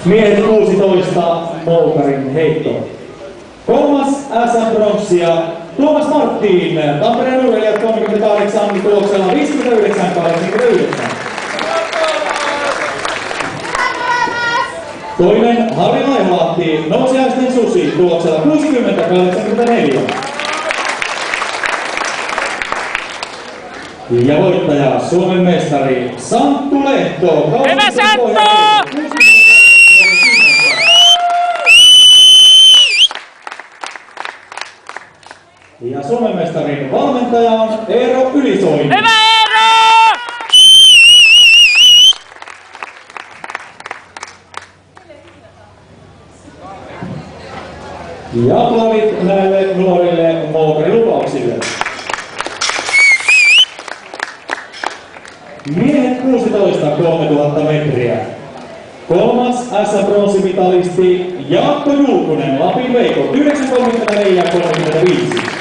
Miehet 16, Moukarin heitto. Kolmas SM-bronssia Tuomas Martin, Tampereen urheilijat 38 tuloksella 59-89. Toinen Harri Laiholahti, Nousiaisten Susi tuloksella 60-84. Ja voittaja Suomen mestari Santtu Lehto. Hyvä Santtu! Ja Suomen mestarin valmentaja on Eero Ylisoini. Hyvä Eero! Ja aplodit näille nuorille moukarilupauksille. Miehet 16, 3000 metriä. Kolmas SM-bronssimitalisti Jaakko Julkunen, Lapin Veikot, 9.34 ja 35.